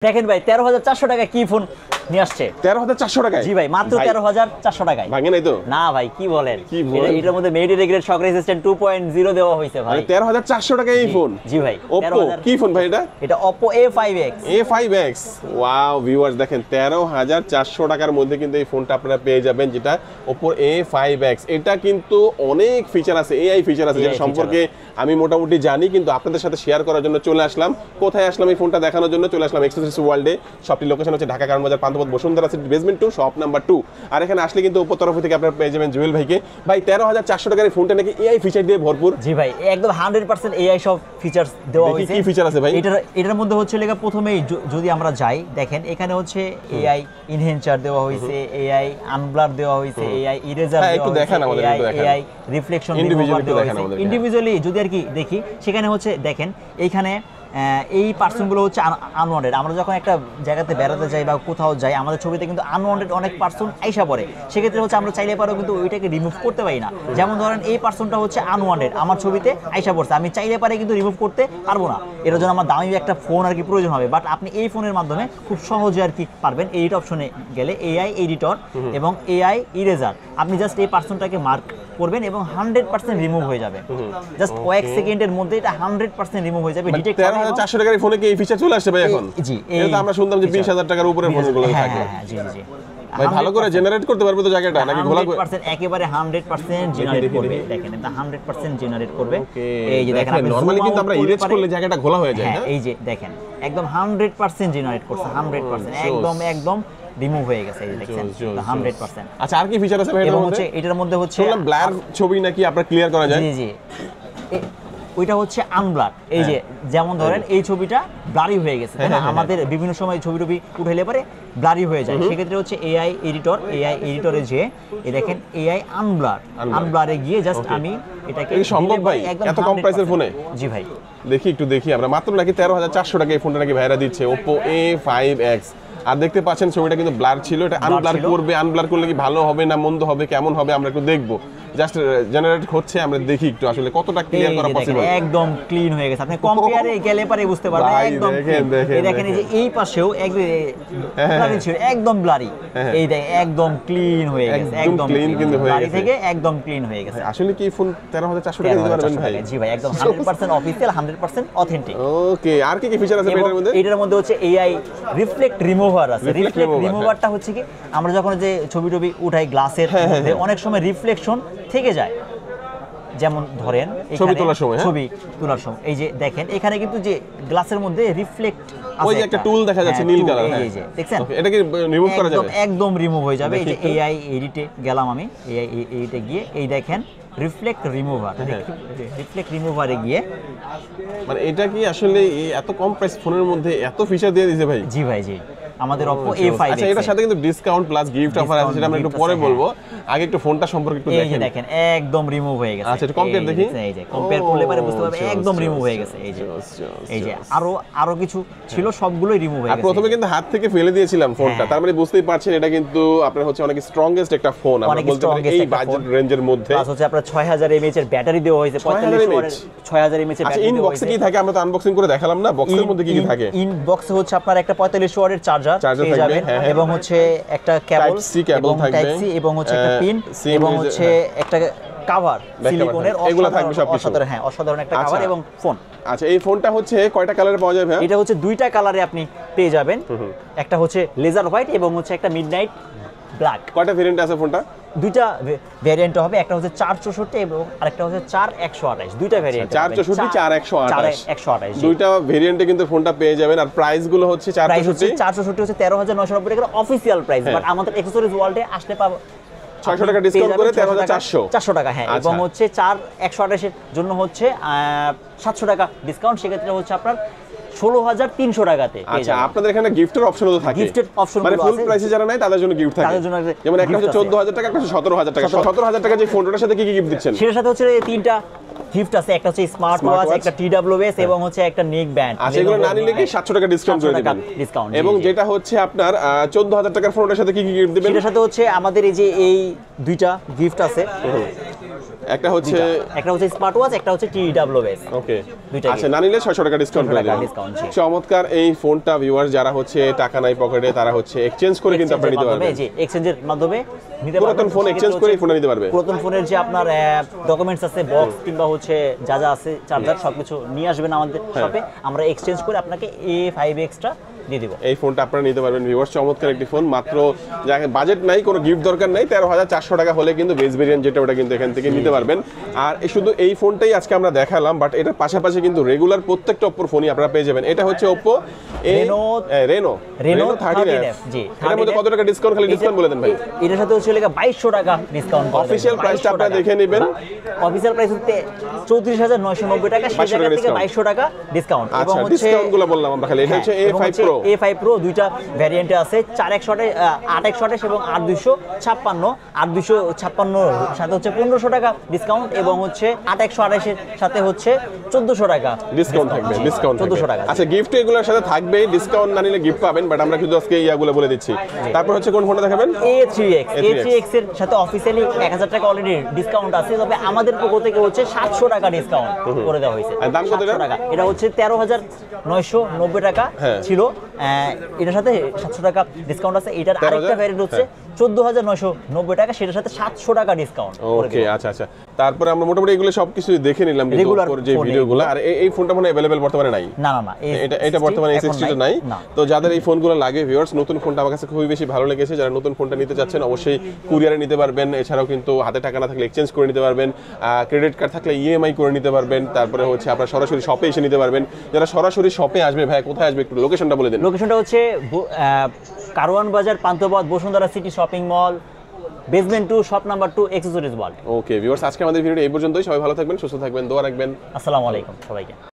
দেখেন ভাই ১৩,৪০০ টাকা কি ফোন নিয়ে আসছে। ১৩,৪০০ টাকায়? জি ভাই, মাত্র ১৩,৪০০ টাকায়। ভাঙে নাই তো? না ভাই, কি বলেন, এটার মধ্যে মেডিটেক গ্রেড শক রেজিস্ট্যান্ট 2.0 দেওয়া হয়েছে ভাই। ১৩,৪০০ টাকায় এই ফোন? জি ভাই। Oppo কি ফোন ভাই এটা? এটা Oppo A5X। A5X, wow viewers, দেখেন ১৩,৪০০ টাকার মধ্যে কিন্তু এই ফোনটা আপনারা পেয়ে যাবেন, যেটা Oppo A5X। এটা কিন্তু অনেক ফিচার আছে, AI ফিচার আছে, যেটা সম্পর্কে আমি মোটামুটি জানি, কিন্তু আপনাদের সাথে শেয়ার করার জন্য চলে আসলাম। কোথায় আসলাম এই ফোনটা দেখানোর জন্য? চলে আসলাম এক্সেসরিজ ওয়ার্ল্ডে। শপটির লোকেশন হচ্ছে ঢাকা কারণ বাজার, Panthapath, Bashundhara city, basement 2, shop number 2। আর এখানে আসলে কিন্তু Oppo তরফ থেকে আপনারা পেয়ে যাবেন জুয়েল ভাইকে। ভাই ১৩,৪০০ টাকার এই ফোনটা নাকি AI ফিচার দিয়ে ভরপুর? জি ভাই, একদম 100% AI সব ফিচারস দেওয়া হয়েছে। কি ফিচার আছে ভাই? এটার মধ্যে হচ্ছে লেখা, প্রথমেই যদি আমরা যাই, দেখেন এখানে হচ্ছে AI ইনহেন্সার দেওয়া হয়েছে, AI আনব্লার দেওয়া হয়েছে, AI ইরেজার দেওয়া হয়েছে, AI রিফ্লেকশন রিমুভার দেওয়া হয়েছে। ইন্ডিভিজুয়ালি যদি আর কি দেখি, সেখানে হচ্ছে দেখেন এইখানে এই পার্সনগুলো হচ্ছে আনওয়ান্টেড। আমরা যখন একটা জায়গাতে বেড়াতে যাই বা কোথাও যাই, আমাদের ছবিতে কিন্তু আনওয়ান্টেড অনেক পার্সন আইসা পড়ে। সেক্ষেত্রে হচ্ছে আমরা চাইলে পারেও কিন্তু ওইটাকে রিমুভ করতে পারি না। যেমন ধরেন এই পার্সনটা হচ্ছে আনওয়ান্টেড, আমার ছবিতে আইসা পড়ছে, আমি চাইলে পারে কিন্তু রিমুভ করতে পারবো না। এটার জন্য আমার দামি একটা ফোন আর কি প্রয়োজন হবে। বাট আপনি এই ফোনের মাধ্যমে খুব সহজে আর কি পারবেন। এডিট অপশনে গেলে AI এডিটর এবং AI ইরেজার, আপনি জাস্ট এই পার্সনটাকে মার্ক করবেন এবং 100% রিমুভ হয়ে যাবে। জাস্ট কয়েক সেকেন্ডের মধ্যে এটা 100% রিমুভ হয়ে যাবে। ডিটেক্ট ১৩,৪০০ টাকার ফোনে কি এই ফিচার চলে আসছে ভাই এখন? জি, এটা তো আমরা শুনতাম যে ২০,০০০ টাকার উপরে ফোনগুলো থাকে। হ্যাঁ, জি জি। ভাই ভালো করে জেনারেট করতে পারবে তো জায়গাটা, নাকি ঘোলা করে? 100% একেবারে 100% জেনারেট করবে। দেখেন এটা 100% জেনারেট করবে। এই যে দেখেন, আপনি নরমালি কিন্তু আমরা ইরেজ করলে জায়গাটা ঘোলা হয়ে যায়। হ্যাঁ, এই যে দেখেন একদম 100% জেনারেট করছে, 100% একদম রিমুভ হয়ে গেছে। এই দেখেন 100%। আচ্ছা, আর কি ফিচার আছে ভাই এটার মধ্যে? এটার মধ্যে হচ্ছে ব্লার ছবি নাকি আপনারা ক্লিয়ার করা যায়? জি জি, ওইটা হচ্ছে আনব্লার। এই যে যেমন ধরেন এই ছবিটা ব্লারি হয়ে গেছে, আমাদের বিভিন্ন সময় ছবি উঠাইলে পরে ব্লারি হয়ে যায়। সেক্ষেত্রে হচ্ছে AI এডিটরে যে এই দেখেন AI আনব্লারে গিয়ে জাস্ট আমি এটাকে সম্ভব ভাই এত কম প্রাইসের ফোনে? জি ভাই, একটু দেখি আমরা। মাত্র নাকি ১৩,৪০০ টাকা এই ফোনটা নাকি ভাইরা দিচ্ছে, Oppo A5X। আর দেখতে পাচ্ছেন ছবিটা কিন্তু ব্লার ছিল, এটা আনব্লার করবে। আনব্লার করলে কি ভালো হবে না মন্দ হবে, কেমন হবে আমরা একটু দেখবো। জাস্ট জেনারেট হচ্ছে, আমরা দেখি একটু আসলে কতটা ক্লিয়ার করা পসিবল। একদম ক্লিন হয়ে গেছে, আপনি কম্পেয়ারে গেলে পরে বুঝতে পারবেন একদম। এই দেখেন এই যে এই পাশেও ব্লারি ছিল, একদম ব্লারি। এই দেখেন একদম ক্লিন হয়ে গেছে, একদম ক্লিন কিন্তু ব্লারি থেকে একদম ক্লিন হয়ে গেছে। আসলে কি ফোন ১৩,৪০০ টাকা দিতে পারবেন ভাই? জি ভাই, একদম 100% অফিশিয়াল, 100% অথেন্টিক। ওকে, আর কি ফিচার আছে এটার মধ্যে? এটার মধ্যে হচ্ছে AI রিফ্লেক্ট রিমুভার আছে। রিফ্লেক্ট রিমুভারটা হচ্ছে কি, আমরা যখন যে ছবি উঠাই গ্লাসের মধ্যে, অনেক সময় রিফ্লেকশন থেকে যায়। যেমন ধরেন ছবি তোলার সময়, এই যে দেখেন এখানে কিন্তু যে গ্লাসের মধ্যে রিফ্লেক্ট আছে, ওই যে একটা টুল দেখা যাচ্ছে নীল কালার, এই যে দেখছেন, এটা কি রিমুভ করা যাবে? একদম রিমুভ হয়ে যাবে। এই যে AI এডিটে গেলাম আমি, AI এডিটে গিয়ে এই দেখেন রিফ্লেক্ট রিমুভারে গিয়ে, মানে এটা কি আসলে এত কম প্রাইস ফোনের মধ্যে এত ফিচার দিয়ে দিয়েছে ভাই? জি ভাই, জি। আমাদের Oppo A5X। আচ্ছা, এটার সাথে কিন্তু ডিসকাউন্ট প্লাস গিফট অফার আছে, সেটা আমরা একটু পরে বলবো। আগে একটু ফোনটা সম্পর্কে একটু দেখেন। এই যে দেখেন একদম রিমুভ হয়ে গেছে। আচ্ছা, এটা কম্পেয়ার দেখি। এই যে কম্পেয়ার করলে পরে বুঝতে পারবে একদম রিমুভ হয়ে গেছে। এই যে আরো কিছু ছিল, সবগুলোই রিমুভ হয়ে গেছে। আর প্রথমে কিন্তু হাত থেকে ফেলে দিয়েছিলাম ফোনটা, তার মানে বুঝতেই পারছেন এটা কিন্তু আপনার হচ্ছে অনেক স্ট্রংগেস্ট একটা ফোন, আমরা বলতে পারি এই বাজেট রেঞ্জের মধ্যে। প্লাস হচ্ছে আপনার 6000 mAh এর ব্যাটারি দেওয়া হয়েছে, 45 ওয়াটের 6000 mAh এর ব্যাটারি। ইন বক্সে কি থাকে আমরা তো আনবক্সিং করে দেখালাম না, বক্সের মধ্যে কি কি থাকে? ইন বক্সে হচ্ছে আপনার একটা 45 ওয়াটের চার্জার পেয়ে যাবেন, এবং হচ্ছে একটা কেবল টাইপ সি, এবং হচ্ছে একটা পিন, এবং হচ্ছে একটা কভার সিলিকনের, এগুলো থাকবে সব কিছু। অসাধারণ একটা কভার এবং ফোন। আচ্ছা, এই ফোনটা হচ্ছে কয়টা কালারে পাওয়া যাবে? এটা হচ্ছে দুইটা কালারে আপনি পেয়ে যাবেন, একটা হচ্ছে লেজার হোয়াইট এবং হচ্ছে একটা মিডনাইট ব্ল্যাক। কয়টা ভেরিয়েন্ট আছে ফোনটা? দুইটা ভেরিয়েন্ট হবে, একটা হচ্ছে 464 এবং আরেকটা হচ্ছে 4128। দুইটা ভেরিয়েন্ট, 464 4128 4128। দুইটা ভেরিয়েন্টে কিন্তু ফোনটা পেয়ে যাবেন। আর প্রাইস গুলো হচ্ছে 464 হচ্ছে 13,990 টাকা অফিশিয়াল প্রাইস, বাট আমাদের অ্যাকসেসরিজ ওয়ার্ল্ডে আসলে পাবো 600 টাকা ডিসকাউন্ট করে 13,400 টাকা। হ্যাঁ, এবং হচ্ছে 4128 এর জন্য হচ্ছে 700 টাকা ডিসকাউন্ট, সেক্ষেত্রে হচ্ছে আপনার 16,300 টাকাতে। আচ্ছা, আপনাদের এখানে গিফটের অপশনও তো থাকে? গিফটের অপশন মানে ফুল প্রাইসে যারা নাই তাদের জন্য গিফট থাকে। যেমন একটা হচ্ছে 14,000 টাকা, একটা হচ্ছে 17,000 টাকা। 17,000 টাকা যে ফোনটার সাথে কি কি গিফট দিচ্ছেন? সেটার সাথে হচ্ছে তিনটা গিফট আছে, একটা হচ্ছে স্মার্ট ওয়াচ, একটা TWS এবং হচ্ছে একটা নেক ব্যান্ড। আচ্ছা, এগুলো না নিলে কি 700 টাকা ডিসকাউন্ট করে দিবেন? ডিসকাউন্ট। এবং যেটা হচ্ছে আপনার 14,000 টাকার ফোনটার সাথে কি কি গিফট দিবেন? সেটার সাথে হচ্ছে আমাদের এই যে এই দুইটা গিফট আছে, একটা হচ্ছে স্মার্ট ওয়াচ, একটা হচ্ছে TWS। ওকে, দুইটা আচ্ছা, না নিলে 600 টাকা ডিসকাউন্ট করে দিবেন। চমৎকার এই ফোনটা ভিউয়ার্স যারা হচ্ছে টাকা নাই পকেটে তারা হচ্ছে এক্সচেঞ্জ করে কিন্তু আপনি নিতে পারবেন। জি, এক্সচেঞ্জের মাধ্যমে নিতে পারবেন। পুরাতন ফোন এক্সচেঞ্জ করে এই ফোনটা নিতে পারবে। পুরাতন ফোনের যে আপনার ডকুমেন্টস আছে, বক্স কিংবা হচ্ছে যা যা আছে, চার্জার সবকিছু নিয়ে আসবেন আমাদের শপে, আমরা এক্সচেঞ্জ করে আপনাকে A5X টা দিয়ে দিব। এই ফোনটা আপনারা নিতে পারবেন ভিউয়ার্স, চমৎকার একটি ফোন, মাত্র যাকে বাজেট নাই, কোনো গিফট দরকার নাই, 13,400 টাকা হলে কিন্তু বেস ভেরিয়েন্ট যেটা ওটা কিন্তু এখান থেকে নিতে পারবেন। আর শুধু এই ফোনটাই আজকে আমরা দেখালাম, বাট এটার পাশাপাশি কিন্তু রেগুলার প্রত্যেকটা Oppo ফোনই আপনারা পেয়ে যাবেন। এটা হচ্ছে Oppo Reno 13F। জি, এর মধ্যে কত টাকা ডিসকাউন্ট, খালি ডিসকাউন্ট বলে দেন ভাই। এটার সাথে হচ্ছে 2200 টাকা ডিসকাউন্ট পাবেন। অফিশিয়াল প্রাইসটা আপনারা দেখে নেবেন। অফিশিয়াল প্রাইস হচ্ছে 34,990 টাকা, সেই জায়গা থেকে 2200 টাকা ডিসকাউন্ট। এবং আচ্ছা, হচ্ছে ডিসকাউন্টগুলো বললাম আমরা খালি। এটা হচ্ছে A5 Pro, দুইটা ভ্যারিয়েন্টে আছে, 4128, 828 এবং 8256। 8256 সাথে হচ্ছে 1500 টাকা ডিসকাউন্ট, এবং হচ্ছে 8128 এর সাথে হচ্ছে 1400 টাকা ডিসকাউন্ট থাকবে। ডিসকাউন্ট 1400 টাকা। আচ্ছা, গিফট এগুলোর সাথে থাকবে, ডিসকাউন্ট না নিলে গিফট পাবেন, বাট আমরা কিন্তু আজকে ইয়াগুলো বলে দিচ্ছি। তারপর হচ্ছে কোন ফোনটা দেখাবেন? A3X এর সাথে অফিশিয়ালি 1000 টাকা অলরেডি ডিসকাউন্ট আছে, তবে আমাদের পক্ষ থেকে হচ্ছে 700 টাকা ডিসকাউন্ট করে দেওয়া হয়েছে। আর দাম কত টাকা? এটা হচ্ছে 13,990 টাকা ছিল, এটার সাথে 700 টাকা ডিসকাউন্ট আছে। এটার আরেকটা ভ্যারিয়েন্ট হচ্ছে 14,990 টাকা, সেটার সাথে 700 টাকা ডিসকাউন্ট। ওকে, আচ্ছা। তারপরে আমরা মোটামুটি এগুলো সবকিছু দেখে নিলাম কিন্তু উপর যে ভিডিওগুলো। আর এই ফোনটা মনে अवेलेबल বর্তমানে নাই। না, এটা বর্তমানে A60 টা নাই। তো যাদের এই ফোনগুলো লাগে ভিউয়ার্স, নতুন ফোনটা আমার কাছে খুবই বেশি ভালো লেগেছে। যারা নতুন ফোনটা নিতে চাচ্ছেন অবশ্যই কুরিয়ারে নিতে পারবেন। এছাড়াও কিন্তু হাতে টাকা না থাকলে এক্সচেঞ্জ করে নিতে পারবেন, ক্রেডিট কার্ড থাকলে EMI করে নিতে পারবেন। তারপরে হচ্ছে আপনারা সরাসরি শপে এসে নিতে পারবেন। যারা সরাসরি শপে আসবে, ভাই কোথায় আসবে একটু লোকেশনটা বলে দিন। লোকেশনটা হচ্ছে কারওয়ান বাজার, Panthapath, Bashundhara city shopping mall, basement 2, shop number 2, accessories world. Okay viewers, আজকে আমাদের ভিডিওটা এই পর্যন্তই। সবাই ভালো থাকবেন, সুস্থ থাকবেন, দোয়া রাখবেন। আসসালামু আলাইকুম সবাইকে।